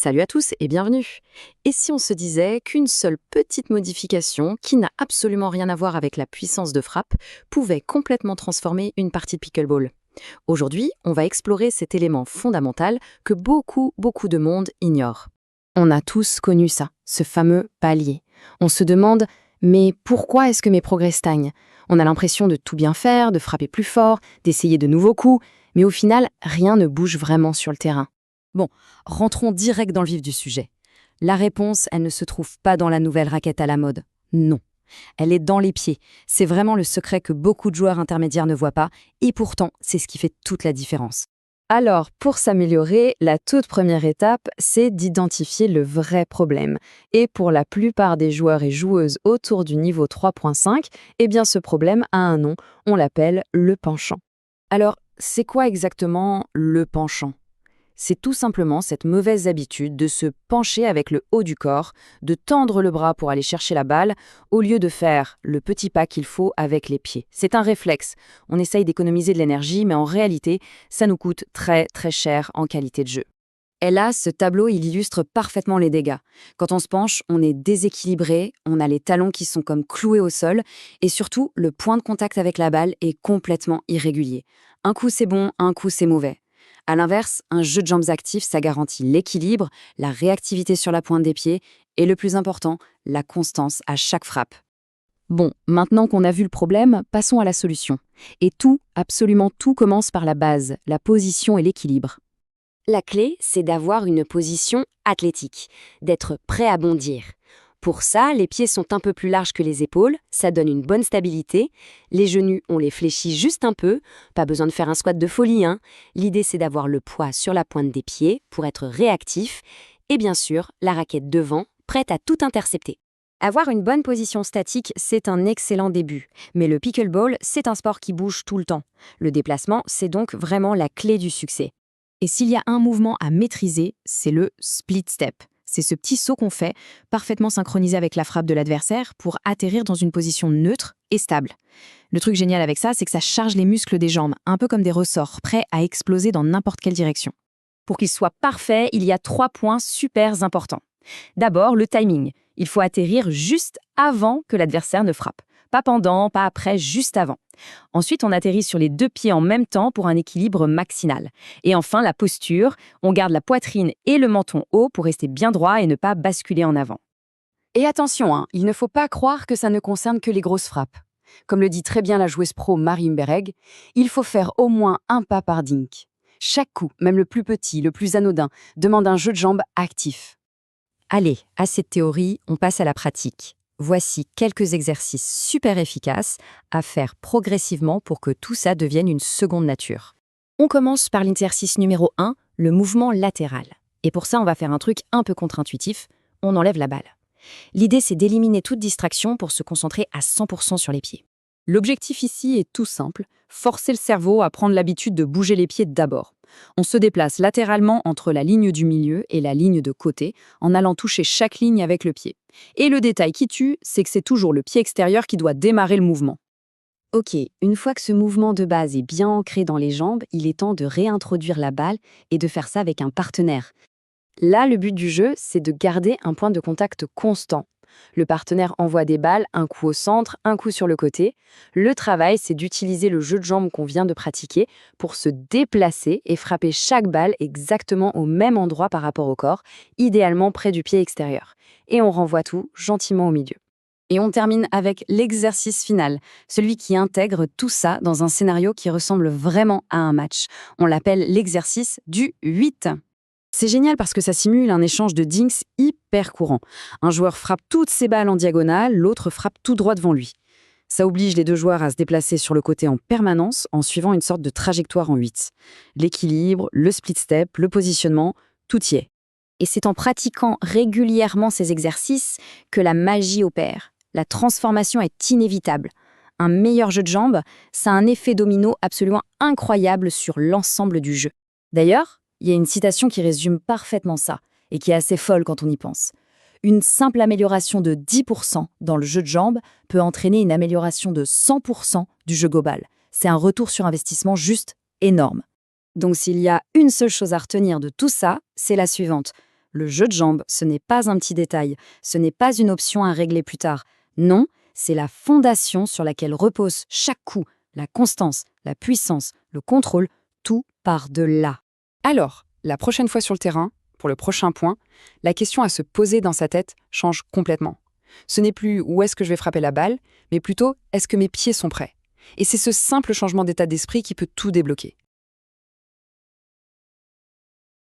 Salut à tous et bienvenue. Et si on se disait qu'une seule petite modification, qui n'a absolument rien à voir avec la puissance de frappe, pouvait complètement transformer une partie de pickleball? Aujourd'hui, on va explorer cet élément fondamental que beaucoup de monde ignore. On a tous connu ça, ce fameux palier. On se demande, mais pourquoi est-ce que mes progrès stagnent? On a l'impression de tout bien faire, de frapper plus fort, d'essayer de nouveaux coups, mais au final, rien ne bouge vraiment sur le terrain. Bon, rentrons direct dans le vif du sujet. La réponse, elle ne se trouve pas dans la nouvelle raquette à la mode. Non. Elle est dans les pieds. C'est vraiment le secret que beaucoup de joueurs intermédiaires ne voient pas, et pourtant, c'est ce qui fait toute la différence. Alors, pour s'améliorer, la toute première étape, c'est d'identifier le vrai problème. Et pour la plupart des joueurs et joueuses autour du niveau 3.5, eh bien ce problème a un nom, on l'appelle le penchant. Alors, c'est quoi exactement le penchant ? C'est tout simplement cette mauvaise habitude de se pencher avec le haut du corps, de tendre le bras pour aller chercher la balle, au lieu de faire le petit pas qu'il faut avec les pieds. C'est un réflexe. On essaye d'économiser de l'énergie, mais en réalité, ça nous coûte très cher en qualité de jeu. Et là, ce tableau, il illustre parfaitement les dégâts. Quand on se penche, on est déséquilibré, on a les talons qui sont comme cloués au sol, et surtout, le point de contact avec la balle est complètement irrégulier. Un coup c'est bon, un coup c'est mauvais. À l'inverse, un jeu de jambes actif, ça garantit l'équilibre, la réactivité sur la pointe des pieds et le plus important, la constance à chaque frappe. Bon, maintenant qu'on a vu le problème, passons à la solution. Et tout, absolument tout commence par la base, la position et l'équilibre. La clé, c'est d'avoir une position athlétique, d'être prêt à bondir. Pour ça, les pieds sont un peu plus larges que les épaules, ça donne une bonne stabilité. Les genoux, on les fléchit juste un peu, pas besoin de faire un squat de folie, hein. L'idée, c'est d'avoir le poids sur la pointe des pieds pour être réactif. Et bien sûr, la raquette devant, prête à tout intercepter. Avoir une bonne position statique, c'est un excellent début. Mais le pickleball, c'est un sport qui bouge tout le temps. Le déplacement, c'est donc vraiment la clé du succès. Et s'il y a un mouvement à maîtriser, c'est le split step. C'est ce petit saut qu'on fait, parfaitement synchronisé avec la frappe de l'adversaire, pour atterrir dans une position neutre et stable. Le truc génial avec ça, c'est que ça charge les muscles des jambes, un peu comme des ressorts, prêts à exploser dans n'importe quelle direction. Pour qu'il soit parfait, il y a 3 points super importants. D'abord, le timing. Il faut atterrir juste avant que l'adversaire ne frappe. Pas pendant, pas après, juste avant. Ensuite, on atterrit sur les 2 pieds en même temps pour un équilibre maximal. Et enfin, la posture. On garde la poitrine et le menton haut pour rester bien droit et ne pas basculer en avant. Et attention, hein, il ne faut pas croire que ça ne concerne que les grosses frappes. Comme le dit très bien la joueuse pro Marie Mbereg, il faut faire au moins un pas par dink. Chaque coup, même le plus petit, le plus anodin, demande un jeu de jambes actif. Allez, à cette théorie, on passe à la pratique. Voici quelques exercices super efficaces à faire progressivement pour que tout ça devienne une seconde nature. On commence par l'exercice numéro 1, le mouvement latéral. Et pour ça, on va faire un truc un peu contre-intuitif, on enlève la balle. L'idée, c'est d'éliminer toute distraction pour se concentrer à 100% sur les pieds. L'objectif ici est tout simple, forcer le cerveau à prendre l'habitude de bouger les pieds d'abord. On se déplace latéralement entre la ligne du milieu et la ligne de côté, en allant toucher chaque ligne avec le pied. Et le détail qui tue, c'est que c'est toujours le pied extérieur qui doit démarrer le mouvement. Ok, une fois que ce mouvement de base est bien ancré dans les jambes, il est temps de réintroduire la balle et de faire ça avec un partenaire. Là, le but du jeu, c'est de garder un point de contact constant. Le partenaire envoie des balles, un coup au centre, un coup sur le côté. Le travail, c'est d'utiliser le jeu de jambes qu'on vient de pratiquer pour se déplacer et frapper chaque balle exactement au même endroit par rapport au corps, idéalement près du pied extérieur. Et on renvoie tout gentiment au milieu. Et on termine avec l'exercice final, celui qui intègre tout ça dans un scénario qui ressemble vraiment à un match. On l'appelle l'exercice du 8. C'est génial parce que ça simule un échange de dinks hyper courant. Un joueur frappe toutes ses balles en diagonale, l'autre frappe tout droit devant lui. Ça oblige les 2 joueurs à se déplacer sur le côté en permanence en suivant une sorte de trajectoire en 8. L'équilibre, le split step, le positionnement, tout y est. Et c'est en pratiquant régulièrement ces exercices que la magie opère. La transformation est inévitable. Un meilleur jeu de jambes, ça a un effet domino absolument incroyable sur l'ensemble du jeu. D'ailleurs, il y a une citation qui résume parfaitement ça, et qui est assez folle quand on y pense. Une simple amélioration de 10% dans le jeu de jambes peut entraîner une amélioration de 100% du jeu global. C'est un retour sur investissement juste énorme. Donc s'il y a une seule chose à retenir de tout ça, c'est la suivante. Le jeu de jambes, ce n'est pas un petit détail, ce n'est pas une option à régler plus tard. Non, c'est la fondation sur laquelle repose chaque coup, la constance, la puissance, le contrôle, tout part de là. Alors, la prochaine fois sur le terrain, pour le prochain point, la question à se poser dans sa tête change complètement. Ce n'est plus où est-ce que je vais frapper la balle, mais plutôt est-ce que mes pieds sont prêts. Et c'est ce simple changement d'état d'esprit qui peut tout débloquer.